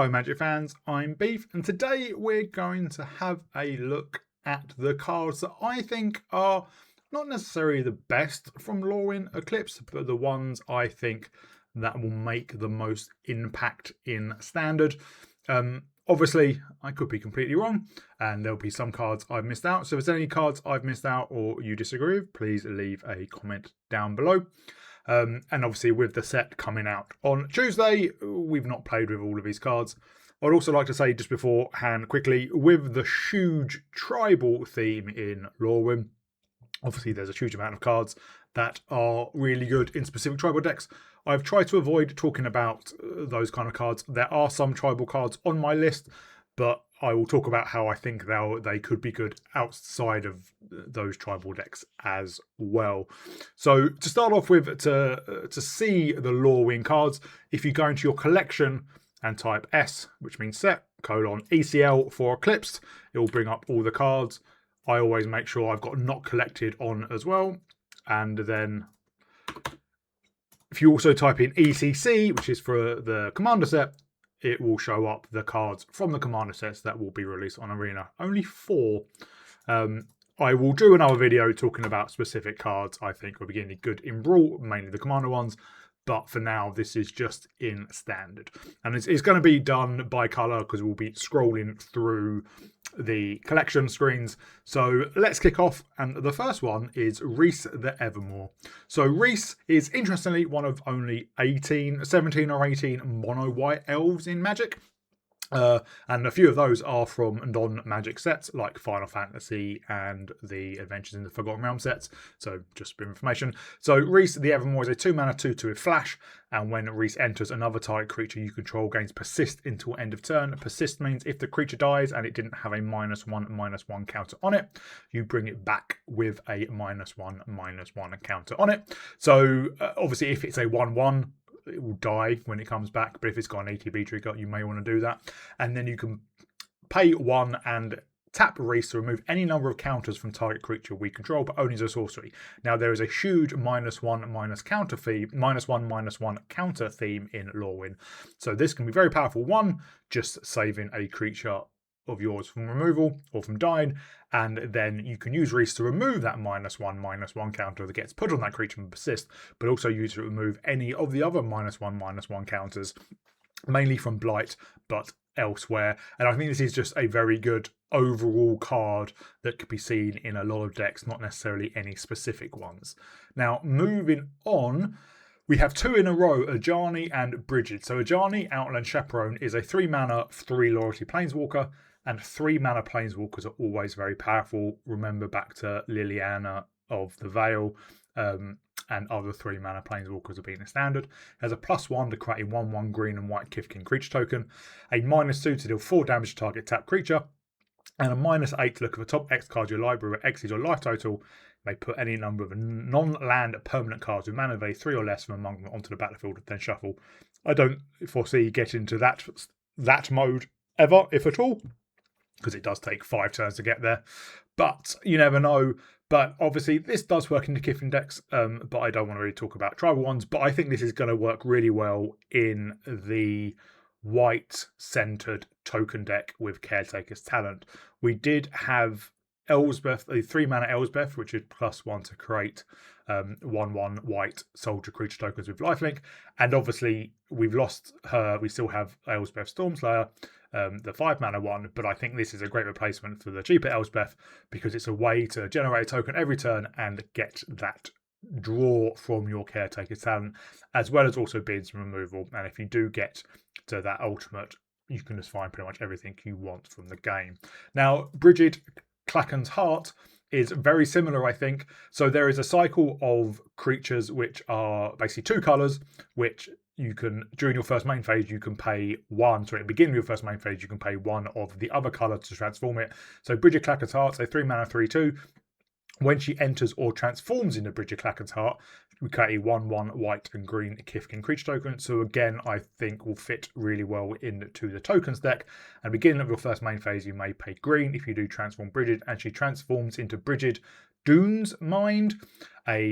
Hello Magic fans, I'm Beef, and today we're going to have a look at the cards that I think are not necessarily the best from Lorwyn Eclipsed, but the ones I think that will make the most impact in Standard. Obviously, I could be completely wrong, and there'll be some cards I've missed out. So if there's any cards I've missed out or you disagree with, please leave a comment down below. And obviously with the set coming out on Tuesday, we've not played with all of these cards. I'd also like to say just beforehand quickly, with the huge tribal theme in Lorwyn, obviously there's a huge amount of cards that are really good in specific tribal decks. I've tried to avoid talking about those kind of cards. There are some tribal cards on my list, but I will talk about how I think they could be good outside of those tribal decks as well. So to start off with, to see the Lorwyn cards, if you go into your collection and type S, which means set, ECL for Eclipsed, it will bring up all the cards. I always make sure I've got not collected on as well. And then if you also type in ECC, which is for the Commander set, it will show up the cards from the Commander sets that will be released on Arena. Only 4. I will do another video talking about specific cards I think will be getting good in Brawl, mainly the Commander ones. But for now, this is just in Standard. And it's going to be done by colour because we'll be scrolling through the collection screens. So let's kick off. And the first one is Rhys the Evermore. So Rhys is interestingly one of only 17 or 18 mono white elves in Magic. And a few of those are from non-Magic sets like Final Fantasy and the Adventures in the Forgotten Realm sets. So just a bit of information. So Rhys the Evermore is a 2-mana 2/2 with flash, and when Rhys enters, another target creature you control gains persist until end of turn. Persist means if the creature dies and it didn't have a -1/-1 counter on it, you bring it back with a -1/-1 counter on it. So obviously if it's a 1/1, it will die when it comes back, but if it's got an ATB trigger, you may want to do that. And then you can pay 1 and tap Rhys to remove any number of counters from target creature we control, but only as a sorcery. Now there is a huge -1/-1 counter theme in Lorwyn, so this can be very powerful. One, just saving a creature of yours from removal or from dying, and then you can use Rhys to remove that -1/-1 counter that gets put on that creature and persist, but also use it to remove any of the other -1/-1 counters, mainly from Blight, but elsewhere. And I think this is just a very good overall card that could be seen in a lot of decks, not necessarily any specific ones. Now, moving on, we have 2 in a row, Ajani and Brigid. So Ajani, Outland Chaperone, is a 3-mana, 3 loyalty Planeswalker, and 3-mana Planeswalkers are always very powerful. Remember back to Liliana of the Vale, and other 3-mana Planeswalkers have been a standard. It has a +1 to create a 1/1 green and white Kifkin creature token, a -2 to deal 4 damage to target tap creature, and a -8 to look at the top X card of your library where X is your life total. You may put any number of non-land permanent cards with mana value 3 or less from among them onto the battlefield, then shuffle. I don't foresee getting to that mode ever, if at all, because it does take 5 turns to get there. But you never know. But obviously this does work in the Kifkin decks, but I don't want to really talk about tribal ones. But I think this is going to work really well in the white-centered token deck with Caretaker's Talent. We did have Elspeth, a 3-mana Elspeth, which is +1 to create 1/1 white soldier creature tokens with lifelink. And obviously we've lost her. We still have Elspeth Stormslayer, the 5-mana one, but I think this is a great replacement for the cheaper Elspeth because it's a way to generate a token every turn and get that draw from your Caretaker's Talent, as well as also being some removal. And if you do get to that ultimate, you can just find pretty much everything you want from the game. Now, Brigid, Clachan's Heart, is very similar, I think. So there is a cycle of creatures which are basically 2 colours, which you can, during your first main phase, you can pay 1. So at the beginning of your first main phase, you can pay 1 of the other colour to transform it. So Brigid Clachan's Heart, a 3-mana 3/2. When she enters or transforms into Brigid Clachan's Heart, we create a 1/1 white and green Kifkin creature token. So again, I think will fit really well into the tokens deck. At the beginning of your first main phase, you may pay green if you do transform Brigid, and she transforms into Brigid Dune's Mind,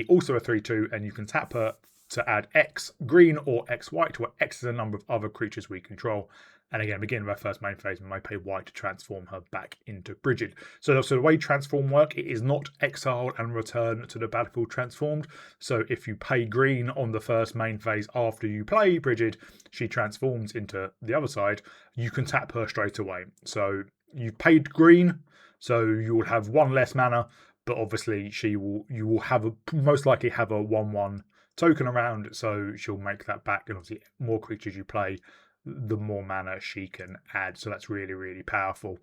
also a 3/2, and you can tap her to add X green or X white, where X is a number of other creatures we control. And again, beginning of our first main phase, we may pay white to transform her back into Brigid. So the way transform work, it is not exile and return to the battlefield transformed. So if you pay green on the first main phase after you play Brigid, she transforms into the other side. You can tap her straight away. So you've paid green, so you will have one less mana, but obviously you will have most likely have a 1/1 token around, so she'll make that back. And obviously, more creatures you play, the more mana she can add. So that's really, really powerful.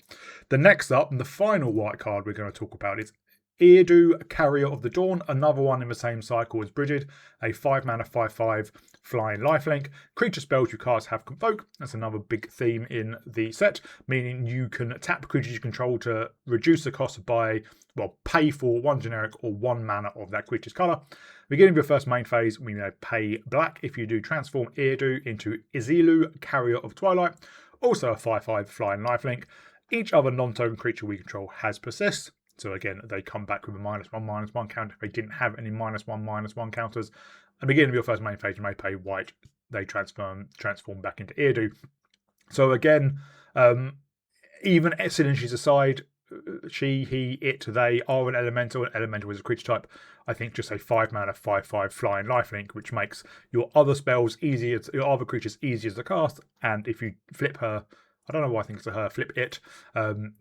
The next up, and the final white card we're going to talk about is Eirdu, Carrier of the Dawn, another one in the same cycle as Brigid, a 5 mana 5/5 flying lifelink. Creature spells you cast have Convoke. That's another big theme in the set, meaning you can tap creatures you control to reduce the cost by, well, pay for 1 generic or 1 mana of that creature's colour. Beginning of your first main phase, we may pay black if you do transform Eirdu into Izilu, Carrier of Twilight, also a 5/5 flying lifelink. Each other non-token creature we control has persist. So again, they come back with a -1/-1 counter if they didn't have any -1/-1 counters. At the beginning of your first main phase, you may pay white. They transform back into Eirdu. So again, even synergies aside, she, he, it, they are an elemental. An elemental is a creature type. I think just a 5 mana 5/5 flying lifelink, which makes your other spells easier, your other creatures easier to cast. And if you flip her, I don't know why I think it's a her, flip it,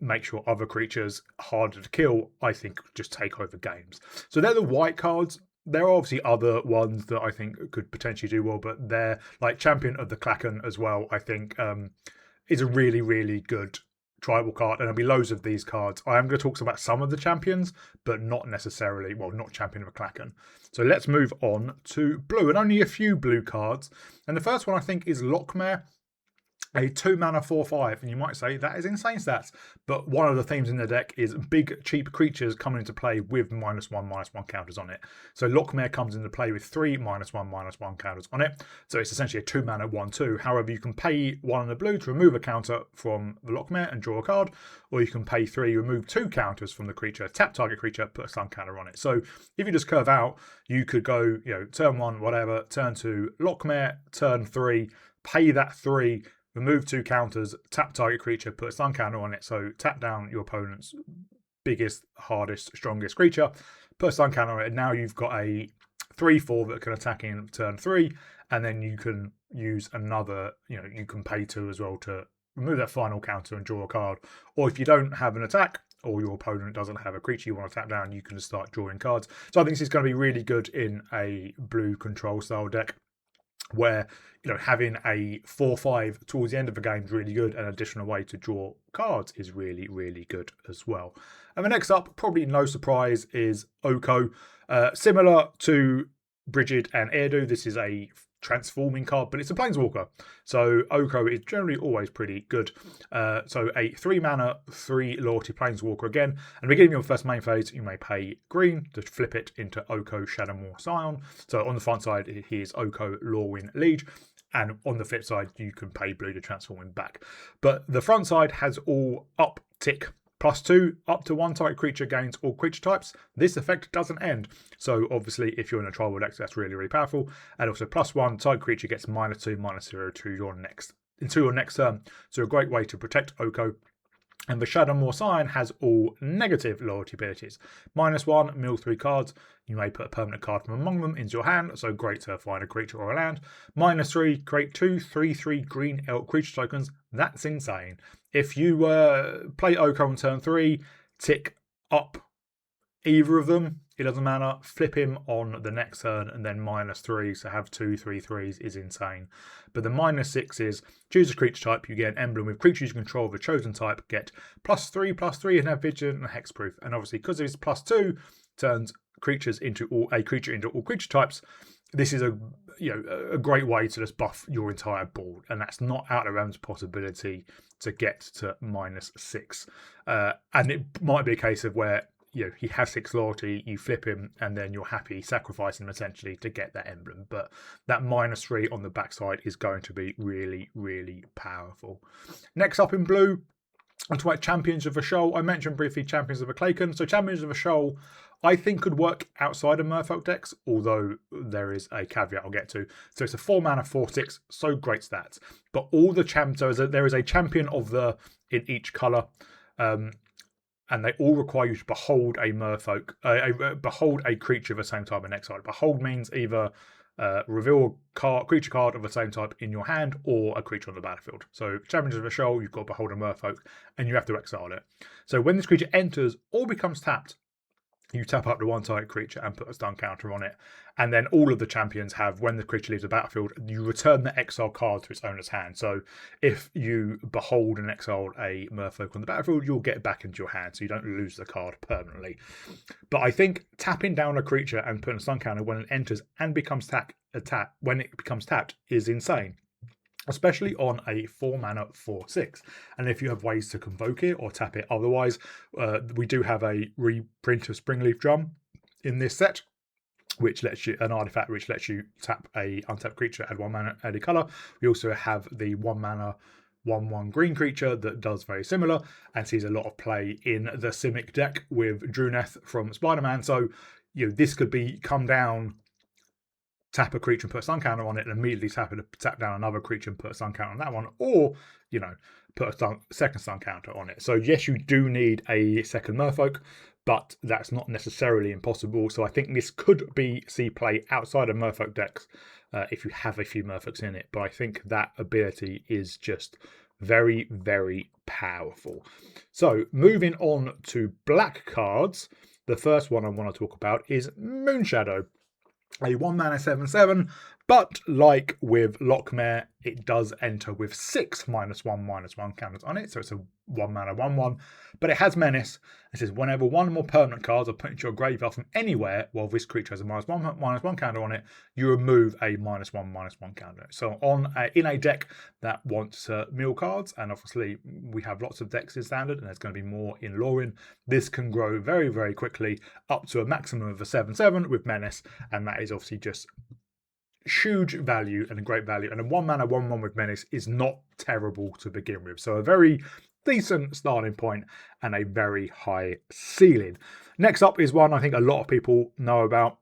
makes your other creatures harder to kill, I think just take over games. So they're the white cards. There are obviously other ones that I think could potentially do well, but they're like Champion of the Clachan as well, I think is a really, really good tribal card, and there'll be loads of these cards. I am going to talk about some of the champions, but not necessarily, well, not Champion of a Clachan. So let's move on to blue, and only a few blue cards. And the first one I think is Loch Mare, a 2 mana 4/5, and you might say that is insane stats, but one of the themes in the deck is big cheap creatures coming into play with -1/-1 counters on it. So Loch Mare comes into play with 3 -1/-1 counters on it, so it's essentially a 2 mana 1/2. However, you can pay 1 in the blue to remove a counter from the Loch Mare and draw a card, or you can pay 3, remove 2 counters from the creature, tap target creature, put a stun counter on it. So if you just curve out, you could go, turn 1 whatever, turn 2 Loch Mare, turn 3, pay that 3, remove 2 counters, tap target creature, put a stun counter on it. So tap down your opponent's biggest, hardest, strongest creature, put a stun counter on it. And now you've got a 3/4 that can attack in turn 3. And then you can use another, you can pay 2 as well to remove that final counter and draw a card. Or if you don't have an attack, or your opponent doesn't have a creature you want to tap down, you can just start drawing cards. So I think this is going to be really good in a blue control style deck, where having a 4/5 towards the end of the game is really good. An additional way to draw cards is really, really good as well. And the next up, probably no surprise, is Oko. Similar to Brigid and Eirdu, this is a transforming card, but it's a planeswalker. So Oko is generally always pretty good. So a 3 mana 3 loyalty planeswalker again. And at the beginning of your first main phase, you may pay green to flip it into Oko Shadowmoor Scion. So on the front side, here's Oko Lorwyn Liege. And on the flip side, you can pay blue to transform him back. But the front side has all uptick. +2, up to 1 target creature gains all creature types. This effect doesn't end. So obviously, if you're in a tribal deck, that's really, really powerful. And also +1, target creature gets -2/-0 to your next turn. So a great way to protect Oko. And the Shadowmoor Scion has all negative loyalty abilities. -1, mill 3 cards. You may put a permanent card from among them into your hand, so great to find a creature or a land. -3, create 2 3/3 green elk creature tokens. That's insane. If you play Oko on turn 3, tick up either of them, it doesn't matter, flip him on the next turn, and then -3, so have 2 3/3s is insane. But the -6 is, choose a creature type, you get an emblem with creatures you control of a chosen type, get +3/+3 and have vigilant and hexproof. And obviously, because it's +2, turns creatures into all creature types. This is a great way to just buff your entire board, and that's not out of the realms of possibility to get to -6. And it might be a case of where he has 6 loyalty, you flip him, and then you're happy sacrificing him essentially to get that emblem. But that -3 on the backside is going to be really, really powerful. Next up in blue, I'm talking about Champions of the Shoal. I mentioned briefly Champions of the Clachan. So Champions of the Shoal I think could work outside of Merfolk decks, although there is a caveat I'll get to. So it's a 4 mana, 4/6, so great stats. But all the there is a champion of in each colour, and they all require you to behold a Merfolk, behold a creature of the same type in exile. Behold means either reveal a creature card of the same type in your hand or a creature on the battlefield. So Champions of the Shoal, you've got to behold a Merfolk and you have to exile it. So when this creature enters or becomes tapped, you tap up the one target creature and put a stun counter on it. And then all of the champions have, when the creature leaves the battlefield, you return the exile card to its owner's hand. So if you behold and exile a Merfolk on the battlefield, you'll get it back into your hand, so you don't lose the card permanently. But I think tapping down a creature and putting a stun counter when it enters and becomes tapped is insane. Especially on a 4 mana 4/6. And if you have ways to convoke it or tap it otherwise, we do have a reprint of Springleaf Drum in this set, which lets you, an artifact which lets you tap a untapped creature, add 1 mana, add a colour. We also have the 1 mana 1/1 green creature that does very similar and sees a lot of play in the Simic deck with Druneth from Spider-Man. So, this could come down, tap a creature and put a stun counter on it, and immediately tap down another creature and put a stun counter on that one, or put a second stun counter on it. So yes, you do need a second Merfolk, but that's not necessarily impossible. So I think this could see play outside of Merfolk decks if you have a few Merfolks in it. But I think that ability is just very, very powerful. So moving on to black cards, the first one I want to talk about is Moonshadow. A 1 mana 7/7, but like with Loch Mare, it does enter with 6 -1/-1 counters on it. So it's a 1 mana 1/1, but it has Menace. It says whenever one or more permanent cards are put into your graveyard from anywhere while this creature has a -1/-1 counter on it, you remove a -1/-1 counter. So in a deck that wants mill cards, and obviously we have lots of decks in Standard, and there's going to be more in Lorwyn, this can grow very, very quickly up to a maximum of a 7/7 with Menace, and that is obviously just huge value and a great value. And a 1 mana 1/1 with Menace is not terrible to begin with. So a very decent starting point and a very high ceiling. Next up is one I think a lot of people know about,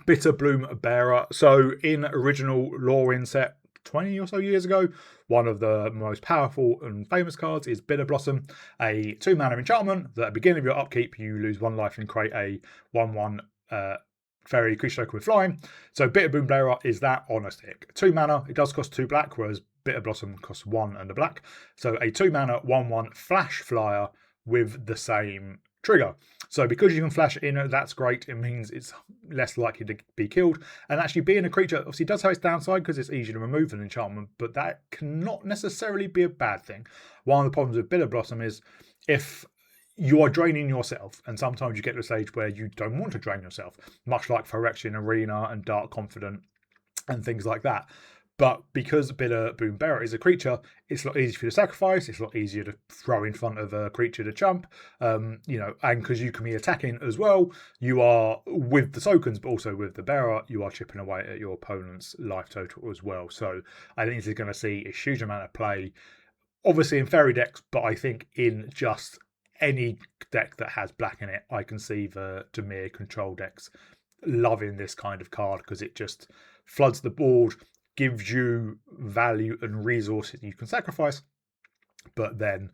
Bitterbloom Bearer. So in original Lorwyn set 20 or so years ago, one of the most powerful and famous cards is Bitterblossom, a 2 mana enchantment that at the beginning of your upkeep you lose 1 life and create a 1/1 fairy creature token with flying. So Bitterbloom Bearer is that on a stick. 2 mana, it does cost 2 black, whereas Bitterblossom costs 1 and a black. So a 2 mana 1/1 flash flyer with the same trigger. So because you can flash in, that's great. It means it's less likely to be killed. And actually being a creature obviously does have its downside because it's easier to remove an enchantment, but that cannot necessarily be a bad thing. One of the problems with Bitterblossom is if you are draining yourself, and sometimes you get to a stage where you don't want to drain yourself, much like Phyrexian Arena and Dark Confidant and things like that. But because Bitterbloom Bearer is a creature, it's a lot easier for you to sacrifice, it's a lot easier to throw in front of a creature to chump, and because you can be attacking as well, you are, with the tokens, but also with the Bearer, you are chipping away at your opponent's life total as well. So I think this is going to see a huge amount of play, obviously in fairy decks, but I think in just any deck that has black in it. I can see the Dimir control decks loving this kind of card because it just floods the board, gives you value and resources you can sacrifice, but then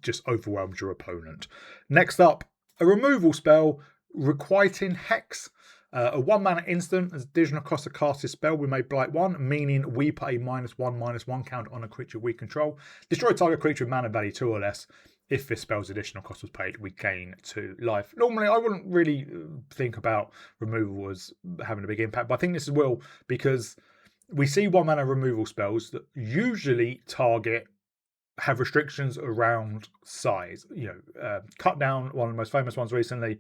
just overwhelms your opponent. Next up, a removal spell, Requiting Hex. A 1 mana instant, as additional cost to cast this spell, we may blight 1, meaning we put a -1/-1 count on a creature we control. Destroy target creature with mana value 2 or less. If this spell's additional cost was paid, we gain 2 life. Normally, I wouldn't really think about removal as having a big impact, but I think this will, because we see 1 mana removal spells that usually have restrictions around size. Cut down, one of the most famous ones recently,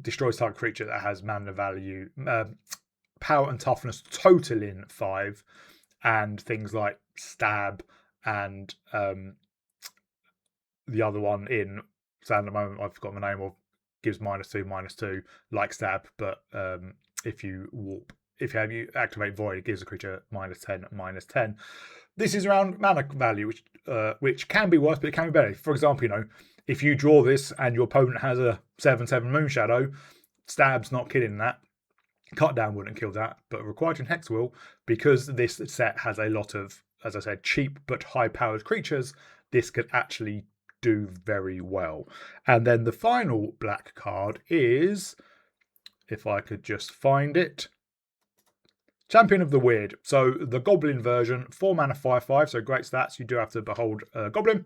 destroys target creature that has mana value, power and toughness totaling 5, and things like stab and the other one in at the moment I've forgotten the name of, gives -2/-2 like stab, but if you warp, if you activate void, it gives a creature -10/-10. This is around mana value, which can be worse, but it can be better. For example, if you draw this and your opponent has a 7/7 Moonshadow, Stab's not killing that. Cut Down wouldn't kill that, but Requiting Hex will, because this set has a lot of, as I said, cheap but high-powered creatures. This could actually do very well. And then the final black card is, if I could just find it, Champion of the Weird. So the Goblin version, 4 mana 5/5, so great stats. You do have to behold a Goblin,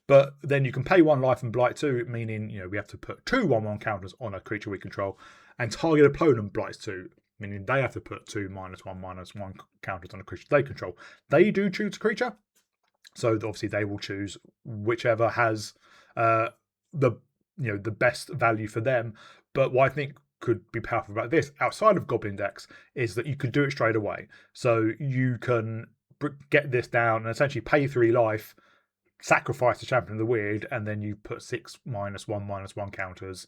but then you can pay 1 life and blight 2, meaning we have to put 2 1/1 counters on a creature we control, and target opponent blights 2, meaning they have to put 2 -1/-1 counters on a creature they control. They do choose a creature, so obviously they will choose whichever has the best value for them. But what I think could be powerful about this, outside of Goblin decks, is that you can do it straight away. So you can get this down and essentially pay 3 life, sacrifice the Champion of the Weird, and then you put 6 -1/-1 counters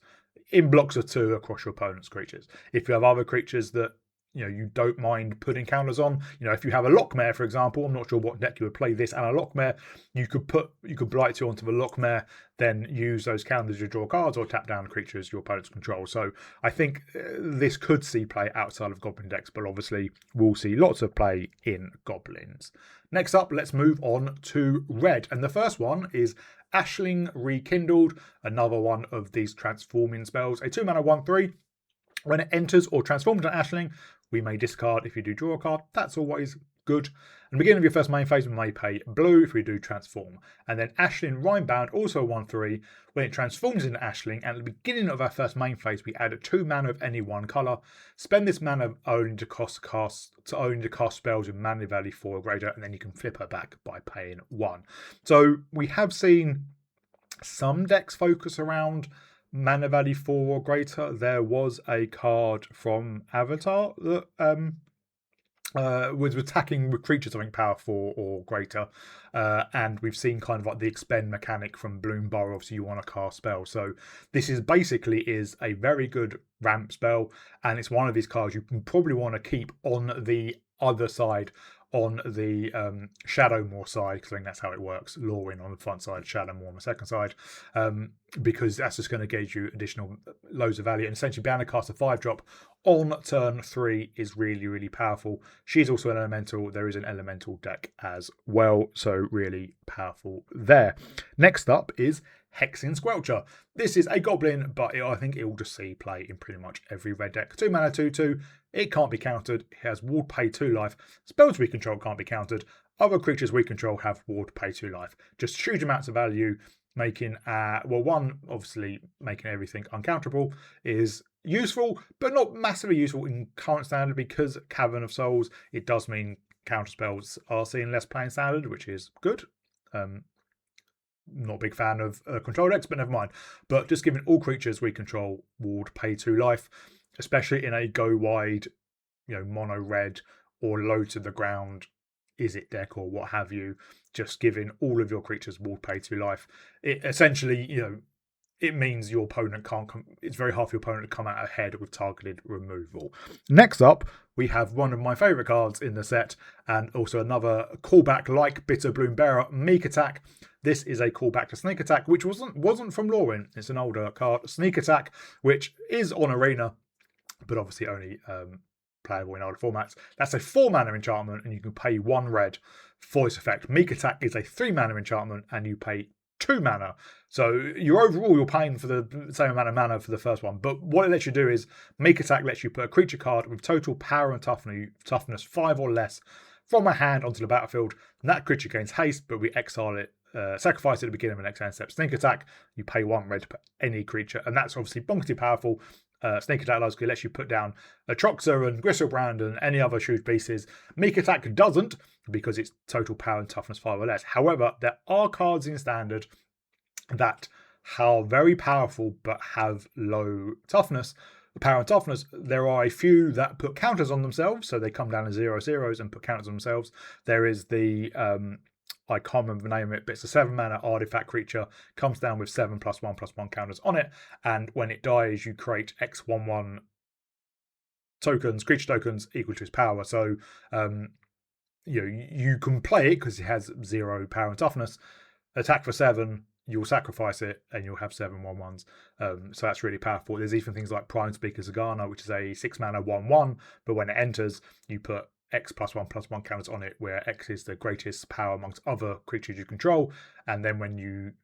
in blocks of 2 across your opponent's creatures. If you have other creatures that you don't mind putting counters on, if you have a Loch Mare, for example, I'm not sure what deck you would play this and a Loch Mare, you could blight 2 onto the Loch Mare, then use those counters to draw cards or tap down creatures your opponents control. So I think this could see play outside of Goblin decks, but obviously we'll see lots of play in Goblins. Next up, let's move on to red, and the first one is Ashling Rekindled, another one of these transforming spells. A 2 mana 1/3. When it enters or transforms into Ashling, we may discard if you do draw a card. That's always good. At the beginning of your first main phase, we may pay blue if we do transform. And then Ashling Rhinebound, also a 1/3. When it transforms into Ashling, and at the beginning of our first main phase, we add 2 mana of any one colour. Spend this mana only to cast spells with mana value 4 or greater, and then you can flip her back by paying 1. So we have seen some decks focus around mana value 4 or greater. There was a card from Avatar that was attacking with creatures, I think, power 4 or greater. And we've seen kind of like the expend mechanic from Bloom Bearer. Obviously, you want to cast spell. So this is basically a very good ramp spell. And it's one of these cards you can probably want to keep on the other side, on the Shadowmoor side, because I think that's how it works. Lorwyn on the front side, Shadowmoor on the second side, because that's just going to gauge you additional loads of value. And essentially, being able to cast a 5-drop on turn 3 is really, really powerful. She's also an elemental. There is an elemental deck as well, so really powerful there. Next up is Hexing Squelcher. This is a goblin, but I think it will just see play in pretty much every red deck. 2 mana 2/2. It can't be countered. It has ward pay 2 life. Spells we control can't be countered. Other creatures we control have ward pay 2 life. Just huge amounts of value, making one, obviously making everything uncounterable is useful, but not massively useful in current standard, because Cavern of Souls, it does mean counter spells are seeing less play in standard, which is good. Not a big fan of control decks, but never mind. But just giving all creatures we control ward pay 2 life, especially in a go wide, mono red or low to the ground is it deck or what have you, just giving all of your creatures ward pay 2 life. It essentially, it means your opponent can't come. It's very hard for your opponent to come out ahead with targeted removal. Next up, we have one of my favourite cards in the set, and also another callback like Bitterbloom Bearer, Meek Attack. This is a callback to Sneak Attack, which wasn't from Lorwyn. It's an older card, Sneak Attack, which is on Arena, but obviously only playable in older formats. That's a 4 mana enchantment, and you can pay 1 red for its effect. Meek Attack is a 3 mana enchantment, and you pay 2 mana. So you're paying for the same amount of mana for the first one. But what it lets you do is Meek Attack lets you put a creature card with total power and toughness 5 or less from a hand onto the battlefield. And that creature gains haste, but we exile it, sacrifice it at the beginning of the next end step. Sneak Attack, you pay 1 red to put any creature, and that's obviously bonkersly powerful. Sneak Attack lets you put down a Troxer and Gristlebrand and any other huge pieces. Meek Attack doesn't, because it's total power and toughness 5 or less. However, there are cards in Standard that are very powerful but have low toughness. Power and toughness, there are a few that put counters on themselves, so they come down as 0/0s and put counters on themselves. There is the I can't remember the name of it, but it's a 7 mana artifact creature, comes down with 7+1/+1 counters on it, and when it dies, you create X11 tokens, creature tokens equal to its power. So you can play it because it has 0 power and toughness, attack for 7, you'll sacrifice it and you'll have 7/1/1s. So that's really powerful. There's even things like Prime Speaker Zagana, which is a 6-mana 1/1, but when it enters, you put X +1/+1 counters on it, where X is the greatest power amongst other creatures you control. And then when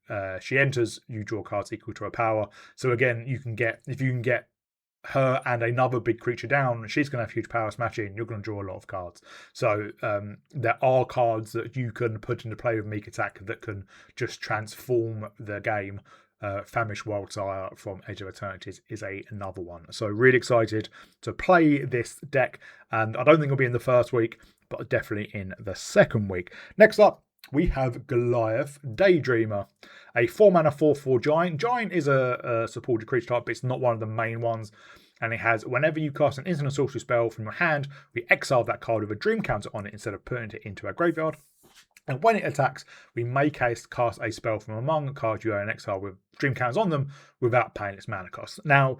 she enters, you draw cards equal to her power. So again, if you can get her and another big creature down, she's going to have huge power smashing. You're going to draw a lot of cards. So there are cards that you can put into play with Meek Attack that can just transform the game. Famished Wildsire from Age of Eternities is another one. So really excited to play this deck, and I don't think it'll be in the first week, but definitely in the second week. Next up, we have Goliath Daydreamer, a 4-mana 4/4 giant. Giant is a supported creature type, but it's not one of the main ones. And it has, whenever you cast an instant or sorcery spell from your hand, we exile that card with a dream counter on it instead of putting it into our graveyard. And when it attacks, we may cast a spell from among cards you own in exile with dream counters on them without paying its mana cost. Now,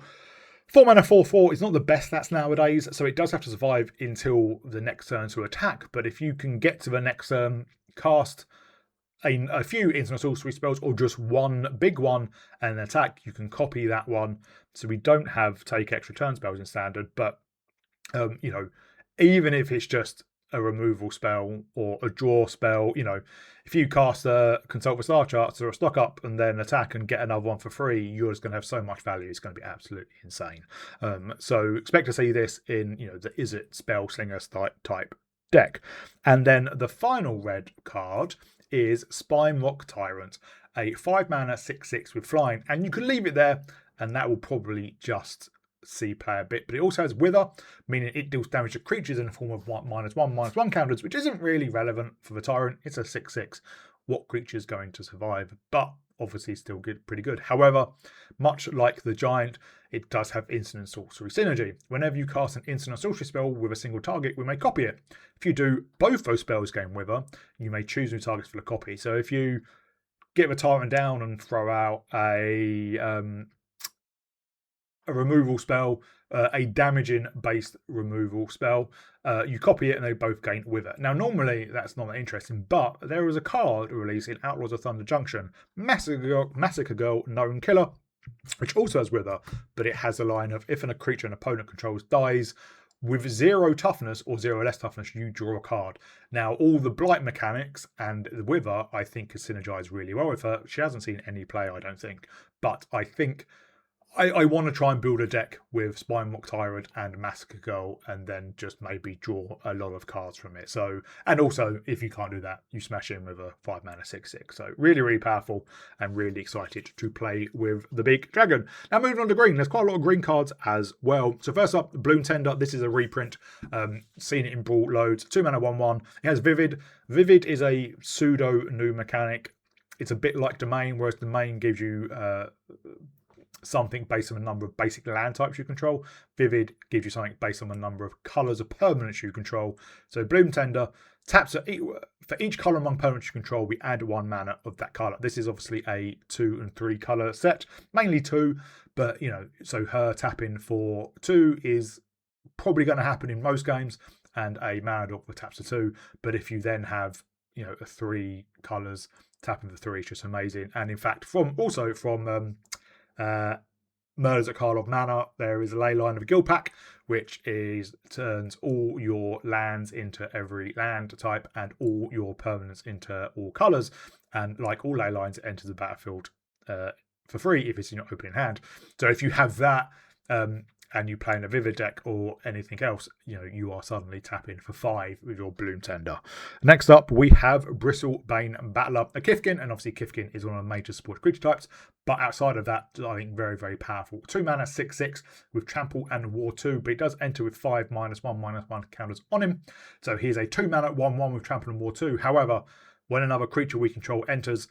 4-mana 4/4 is not the best stats nowadays, so it does have to survive until the next turn to attack. But if you can get to the next turn, cast a few instant sorcery spells or just one big one and an attack, you can copy that one. So we don't have take extra turn spells in standard, but even if it's just a removal spell or a draw spell, if you cast a Consult for Star Charts or a Stock Up and then attack and get another one for free, you're just going to have so much value. It's going to be absolutely insane. So expect to see this in the Izzet Spell Slinger type deck. And then the final red card is Spinerock Tyrant, a 5-mana 6/6 with flying, and you can leave it there and that will probably just see play a bit, but it also has Wither, meaning it deals damage to creatures in the form of -1/-1 counters, which isn't really relevant for the Tyrant. It's a 6/6. What creature is going to survive? But obviously still pretty good. However, much like the Giant, it does have instant and sorcery synergy. Whenever you cast an instant or sorcery spell with a single target, we may copy it. If you do both those spells gain Wither, you may choose new targets for the copy. So if you get the Tyrant down and throw out a removal spell, a damaging based removal spell, you copy it and they both gain Wither. Now normally that's not that interesting, but there is a card released in Outlaws of Thunder Junction, Massacre Girl Known Killer, which also has Wither, but it has a line of if a creature an opponent controls dies with 0 toughness or 0 less toughness, you draw a card. Now all the blight mechanics and the Wither I think has synergized really well with her. She hasn't seen any play, I don't think, but I think I want to try and build a deck with Spinerock Tyrant and Massacre Girl and then just maybe draw a lot of cards from it. So, and also, if you can't do that, you smash in with a 5-mana 6/6. So really, really powerful and really excited to play with the big dragon. Now moving on to green, there's quite a lot of green cards as well. So first up, Bloom Tender. This is a reprint. Seen it in Brawl loads. 2-mana 1/1. It has Vivid. Vivid is a pseudo new mechanic. It's a bit like Domain, whereas Domain gives you something based on the number of basic land types you control. Vivid gives you something based on the number of colours of permanents you control. So Bloom Tender taps for each colour among permanents you control, we add 1 mana of that colour. This is obviously a 2 and 3 colour set, mainly 2, but so her tapping for 2 is probably going to happen in most games, and a mana dog for taps for 2. But if you then have a 3 colours tapping for 3, it's just amazing. And in fact, from Murders at Karlov Manor, there is a ley line of a guild pack, which turns all your lands into every land type and all your permanents into all colours. And like all ley lines, it enters the battlefield for free if it's in your opening hand. So if you have that and you play in a Vivid deck or anything else, you are suddenly tapping for 5 with your Bloom Tender. Next up, we have Bristlebane Battler, a Kifkin, and obviously Kifkin is one of the major support creature types, but outside of that, I think very, very powerful. 2-mana 6/6 with Trample and War 2, but it does enter with 5 -1/-1 counters on him. So he's a 2-mana 1/1 with Trample and War 2. However, when another creature we control enters,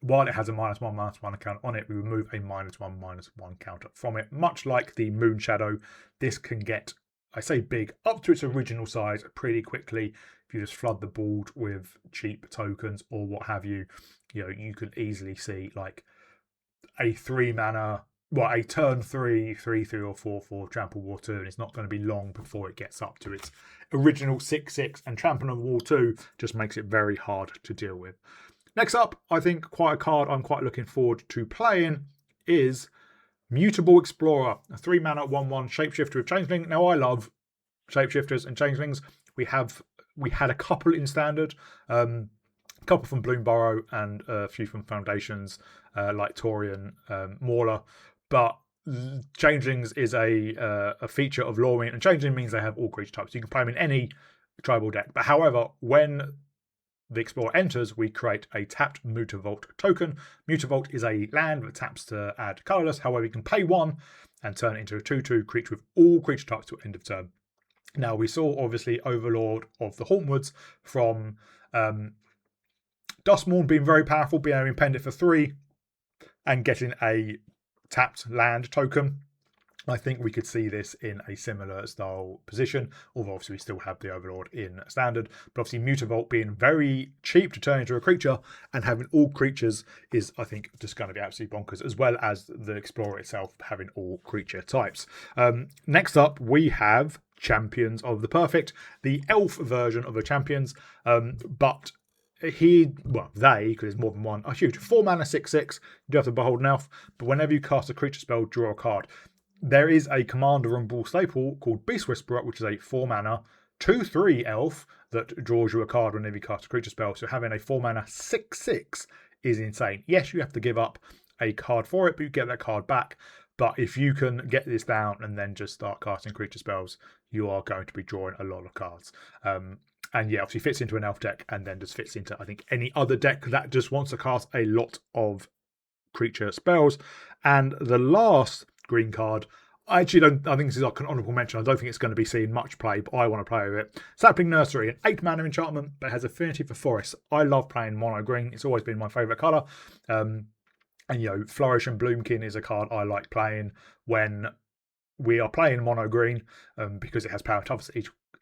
while it has a -1/-1 counter on it, we remove a -1/-1 counter from it. Much like the Moonshadow, this can get, I say big, up to its original size pretty quickly. If you just flood the board with cheap tokens or what have you, you can easily see like a 3-mana, a turn 3/3 or 4/4 Trample War 2, and it's not going to be long before it gets up to its original 6/6, and Trample on War 2 just makes it very hard to deal with. Next up, I think quite a card I'm quite looking forward to playing is Mutable Explorer, a 3-mana 1/1 shapeshifter with Changeling. Now, I love shapeshifters and changelings. We had a couple in standard, a couple from Bloom Burrow and a few from Foundations, like Torian, Mauler, but changelings is a feature of Lorwyn, and changeling means they have all creature types. You can play them in any tribal deck, but however, when the Explorer enters, we create a tapped Mutavault token. Mutavault is a land that taps to add colourless. However, you can pay 1 and turn it into a 2/2 creature with all creature types to end of turn. Now, we saw, obviously, Overlord of the Hauntwoods from Duskmourn being very powerful, being able to impend it for 3 and getting a tapped land token. I think we could see this in a similar style position, although obviously we still have the Overlord in standard. But obviously Mutavault being very cheap to turn into a creature and having all creatures is, I think, just going to be absolutely bonkers, as well as the Explorer itself having all creature types. Next up, we have Champions of the Perfect, the elf version of the Champions, but they, because there's more than one, are huge. 4 mana 6/6, you do have to behold an elf, but whenever you cast a creature spell, draw a card. There is a commander on Brawl staple called Beast Whisperer, which is a 4 mana 2/3 elf that draws you a card whenever you cast a creature spell. So having a 4 mana 6/6 is insane. Yes, you have to give up a card for it, but you get that card back. But if you can get this down and then just start casting creature spells, you are going to be drawing a lot of cards. And yeah, obviously fits into an elf deck and then just fits into, I think, any other deck that just wants to cast a lot of creature spells. And the last green card, I think this is like an honourable mention. I don't think it's going to be seeing much play, but I want to play with it. Sapling Nursery, an 8 mana enchantment, but has affinity for forests. I love playing mono green. It's always been my favourite colour. And, Flourish and Bloomkin is a card I like playing when we are playing mono green, because it has power toughness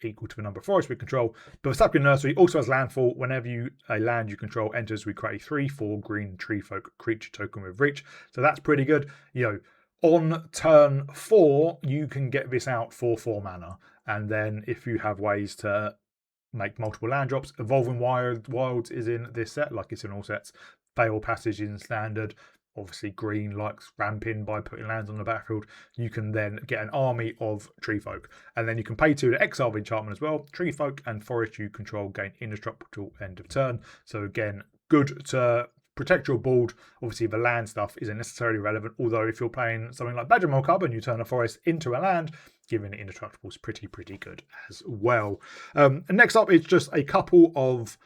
equal to the number of forests we control. But Sapling Nursery also has landfall. Whenever a land you control enters, we create a 3/4 green tree folk creature token with reach. So that's pretty good. On turn 4, you can get this out for 4 mana. And then if you have ways to make multiple land drops, Evolving Wilds is in this set, like it's in all sets. Fatal Passage is in standard. Obviously, green likes ramping by putting lands on the battlefield. You can then get an army of tree folk. And then you can pay 2 to exile the enchantment as well. Tree folk and forest you control gain indestructible end of turn. So again, good to protect your board. Obviously, the land stuff isn't necessarily relevant, although if you're playing something like Badgermole Cub and you turn a forest into a land, giving it indestructible is pretty good as well. And next up, it's just a couple of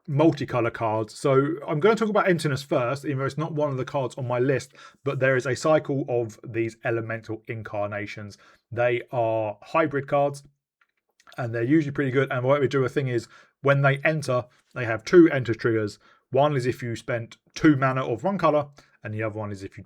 multicolour cards. So I'm going to talk about Emptiness first, even though it's not one of the cards on my list, but there is a cycle of these elemental incarnations. They are hybrid cards, and they're usually pretty good. And what we do a thing is, when they enter, they have 2 enter triggers. One is if you spent 2 mana of one colour, and the other one is if you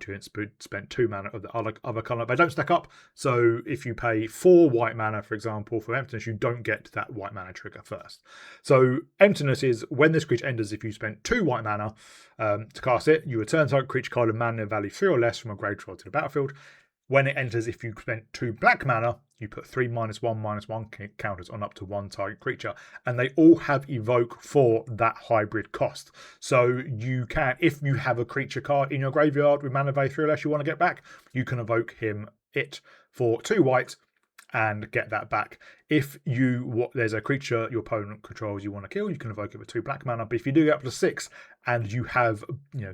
spent 2 mana of the other colour. They don't stack up, so if you pay 4 white mana, for example, for Emptiness, you don't get that white mana trigger first. So Emptiness is when this creature enters, if you spent 2 white mana to cast it, you return target creature card of mana value 3 or less from a graveyard to the battlefield. When it enters, if you spent 2 black mana, you put 3 -1/-1 counters on up to 1 target creature. And they all have evoke for that hybrid cost. So you can, if you have a creature card in your graveyard with mana value 3 or less you want to get back, you can evoke it for 2 white and get that back. If there's a creature your opponent controls you want to kill, you can evoke it with 2 black mana. But if you do get up to 6 and you have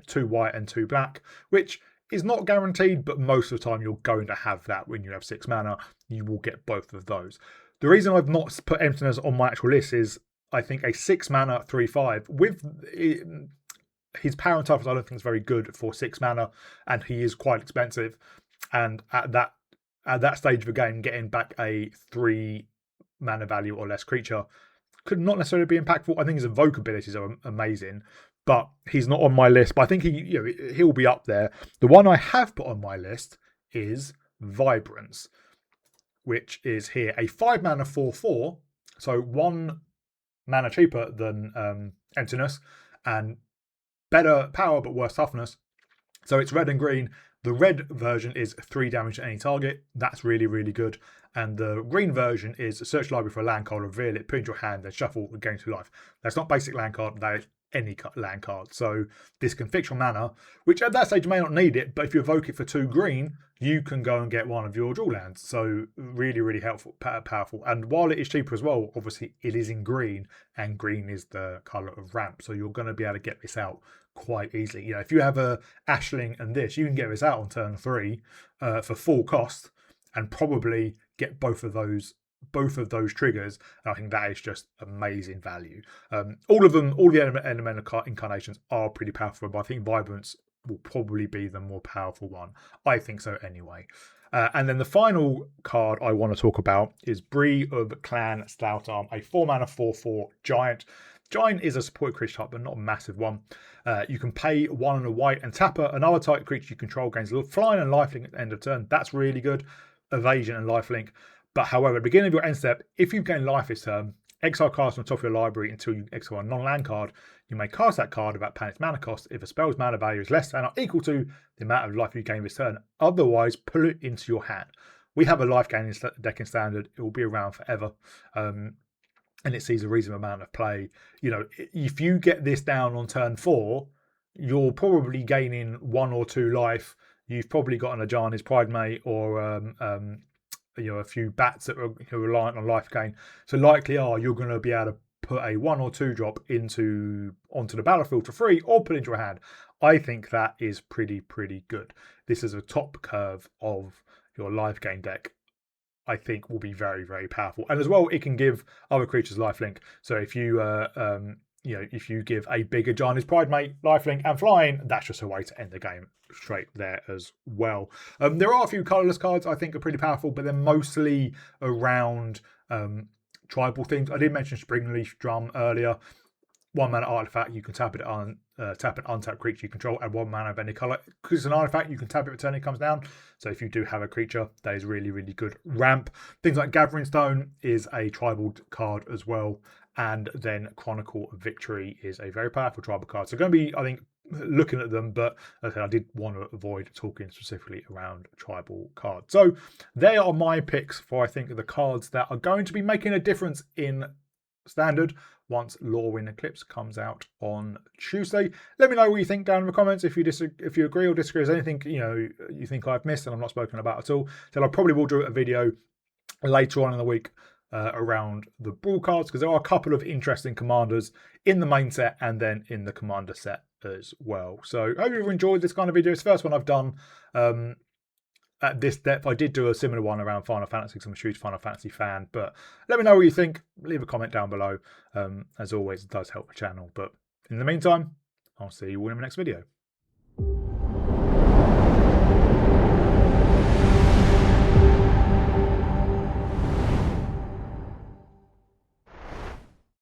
2 white and 2 black, which is not guaranteed, but most of the time you're going to have that when you have 6 mana. You will get both of those. The reason I've not put Emptiness on my actual list is I think a 6 mana 3/5 with his power and toughness, I don't think is very good for 6 mana, and he is quite expensive. And at that stage of the game, getting back a 3 mana value or less creature could not necessarily be impactful. I think his evoke abilities are amazing, but he's not on my list. But I think he'll be up there. The one I have put on my list is Vibrance, which is here a 5 mana 4/4, so 1 mana cheaper than Emptiness, and better power but worse toughness. So it's red and green. The red version is 3 damage to any target. That's really good. And the green version is search library for a land card, reveal it, put it in your hand, then shuffle, gain 2 life. That's not basic land card. That is any land card. So this can fix your mana, which at that stage you may not need it, but if you evoke it for 2 green, you can go and get one of your dual lands. So really, really helpful, powerful. And while it is cheaper as well, obviously it is in green, and green is the colour of ramp. So you're going to be able to get this out quite easily. You know, if you have a Ashling and this, you can get this out on turn 3 for full cost, and probably get both of those triggers. And I think that is just amazing value. All of them, all the elemental incarnations are pretty powerful, but I think Vibrance will probably be the more powerful one. I think so anyway. And then the final card I want to talk about is Bre of Clan Stoutarm, a 4-mana 4/4 giant. Giant is a supported creature type, but not a massive one. You can pay 1 and a white and tap another type creature you control gains flying and lifelink at the end of turn. That's really good. Evasion and lifelink. But however, at the beginning of your end step, if you gain life this turn, exile cards from the top of your library until you exile a non-land card. You may cast that card without paying its mana cost if a spell's mana value is less than or equal to the amount of life you gain this turn. Otherwise, pull it into your hand. We have a life gaining deck in standard. It will be around forever. And it sees a reasonable amount of play. You know, if you get this down on turn 4, you're probably gaining 1 or 2 life. You've probably got an Ajani's Pridemate or you know, a few bats that are reliant on life gain. So likely you're going to be able to put a 1 or 2 drop onto the battlefield for free, or put into your hand. I think that is pretty good. This is a top curve of your life gain deck. I think will be very, very powerful. And as well, it can give other creatures lifelink. So if you you know, if you give a bigger Ajani's Pridemate, lifelink and flying, that's just a way to end the game straight there as well. There are a few colourless cards I think are pretty powerful, but they're mostly around tribal themes. I did mention Springleaf Drum earlier. 1 mana artifact, you can tap it on tap an untapped creature you control, add 1 mana of any colour. Because it's an artifact, you can tap it return it comes down. So if you do have a creature, that is really, really good ramp. Things like Gathering Stone is a tribal card as well. And then Chronicle of Victory is a very powerful tribal card. So going to be, I think, looking at them, but as I said, I did want to avoid talking specifically around tribal cards. So they are my picks for, I think, the cards that are going to be making a difference in standard once Lorwyn Eclipsed comes out on Tuesday. Let me know what you think down in the comments. If you agree or disagree, is anything you think I've missed and I'm not spoken about at all. So I probably will do a video later on in the week around the Brawl cards, because there are a couple of interesting commanders in the main set and then in the commander set as well. So I hope you've enjoyed this kind of video. It's the first one I've done at this depth. I did do a similar one around Final Fantasy because I'm a huge Final Fantasy fan, but let me know what you think. Leave a comment down below. As always, it does help the channel. But in the meantime, I'll see you all in the next video.